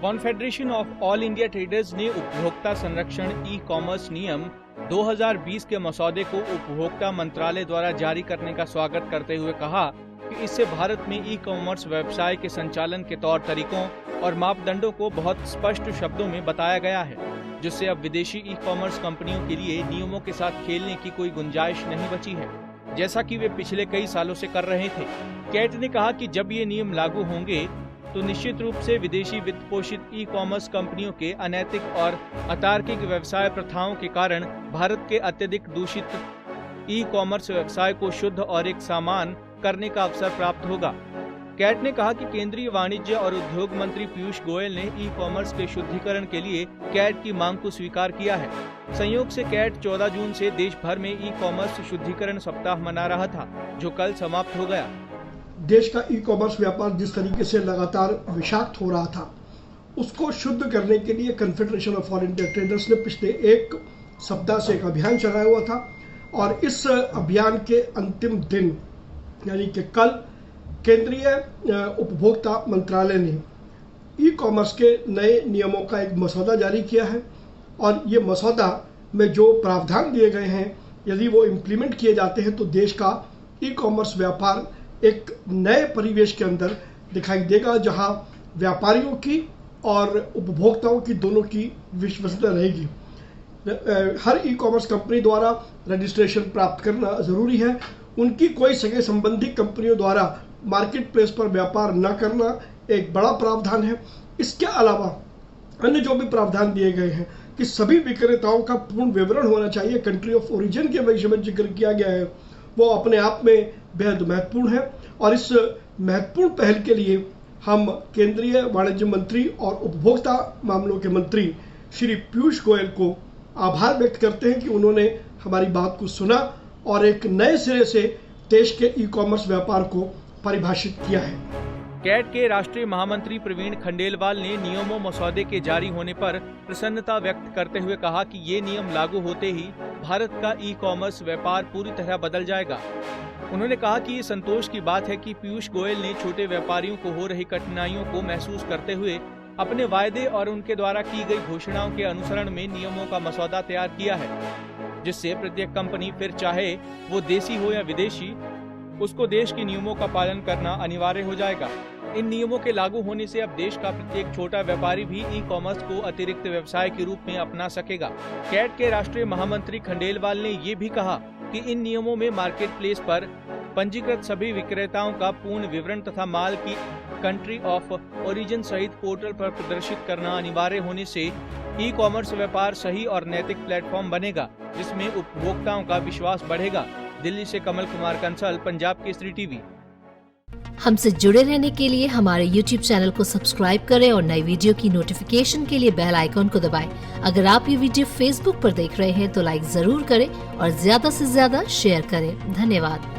Confederation of all India traders ने उपभोक्ता संरक्षण ई कॉमर्स नियम 2020 के मसौदे को उपभोक्ता मंत्रालय द्वारा जारी करने का स्वागत करते हुए कहा कि इससे भारत में ई कॉमर्स व्यवसाय के संचालन के तौर तरीकों और मापदंडों को बहुत स्पष्ट शब्दों में बताया गया है, जिससे अब विदेशी ई कॉमर्स कंपनियों के लिए नियमों के साथ खेलने की कोई गुंजाइश नहीं बची है, जैसा कि वे पिछले कई सालों से कर रहे थे। कैट ने कहा कि जब ये नियम लागू होंगे तो निश्चित रूप से विदेशी वित्त पोषित ई कॉमर्स कंपनियों के अनैतिक और अतार्किक व्यवसाय प्रथाओं के कारण भारत के अत्यधिक दूषित ई कॉमर्स व्यवसाय को शुद्ध और एक समान करने का अवसर प्राप्त होगा। कैट ने कहा कि केंद्रीय वाणिज्य और उद्योग मंत्री पीयूष गोयल ने ई कॉमर्स के शुद्धिकरण के लिए कैट की मांग को स्वीकार किया है। संयोग से कैट 14 जून से देश भर में ई कॉमर्स शुद्धिकरण सप्ताह मना रहा था, जो कल समाप्त हो गया। देश का ई कॉमर्स व्यापार जिस तरीके से लगातार विषाक्त हो रहा था, उसको शुद्ध करने के लिए confederation of all India traders ने पिछले एक सप्ताह से एक अभियान चलाया हुआ था और इस अभियान के अंतिम दिन यानी कि कल केंद्रीय उपभोक्ता मंत्रालय ने ई कॉमर्स के नए नियमों का एक मसौदा जारी किया है और ये मसौदा में जो प्रावधान दिए गए हैं, यदि वो इम्प्लीमेंट किए जाते हैं तो देश का ई कॉमर्स व्यापार एक नए परिवेश के अंदर दिखाई देगा, जहां व्यापारियों की और उपभोक्ताओं की दोनों की विश्वसनीयता रहेगी। हर ई कॉमर्स कंपनी द्वारा रजिस्ट्रेशन प्राप्त करना जरूरी है। उनकी कोई सगे संबंधी कंपनियों द्वारा मार्केट प्लेस पर व्यापार न करना एक बड़ा प्रावधान है। इसके अलावा अन्य जो भी प्रावधान दिए गए हैं कि सभी विक्रेताओं का पूर्ण विवरण होना चाहिए, कंट्री ऑफ ओरिजिन के विषय में जिक्र किया गया है, वो अपने आप में बेहद महत्वपूर्ण है और इस महत्वपूर्ण पहल के लिए हम केंद्रीय वाणिज्य मंत्री और उपभोक्ता मामलों के मंत्री श्री पीयूष गोयल को आभार व्यक्त करते हैं कि उन्होंने हमारी बात को सुना और एक नए सिरे से देश के ई कॉमर्स व्यापार को परिभाषित किया है। कैट के राष्ट्रीय महामंत्री प्रवीण खंडेलवाल ने नियमों मसौदे के जारी होने पर प्रसन्नता व्यक्त करते हुए कहा कि ये नियम लागू होते ही भारत का ई कॉमर्स व्यापार पूरी तरह बदल जाएगा। उन्होंने कहा कि ये संतोष की बात है कि पीयूष गोयल ने छोटे व्यापारियों को हो रही कठिनाइयों को महसूस करते हुए अपने वायदे और उनके द्वारा की गई घोषणाओं के अनुसरण में नियमों का मसौदा तैयार किया है, जिससे प्रत्येक कंपनी, फिर चाहे वो देसी हो या विदेशी, उसको देश के नियमों का पालन करना अनिवार्य हो जाएगा। इन नियमों के लागू होने से अब देश का प्रत्येक छोटा व्यापारी भी ई कॉमर्स को अतिरिक्त व्यवसाय के रूप में अपना सकेगा। कैट के राष्ट्रीय महामंत्री खंडेलवाल ने ये भी कहा कि इन नियमों में मार्केट प्लेस पर पंजीकृत सभी विक्रेताओं का पूर्ण विवरण तथा माल की कंट्री ऑफ ओरिजिन सहित पोर्टल पर प्रदर्शित करना अनिवार्य होने से ई कॉमर्स व्यापार सही और नैतिक प्लेटफॉर्म बनेगा, जिसमें उपभोक्ताओं का विश्वास बढ़ेगा। दिल्ली से कमल कुमार कंसल, पंजाब केसरी टीवी। हमसे जुड़े रहने के लिए हमारे YouTube चैनल को सब्सक्राइब करें और नई वीडियो की नोटिफिकेशन के लिए बेल आइकॉन को दबाएं। अगर आप ये वीडियो Facebook पर देख रहे हैं तो लाइक जरूर करें और ज्यादा से ज्यादा शेयर करें। धन्यवाद।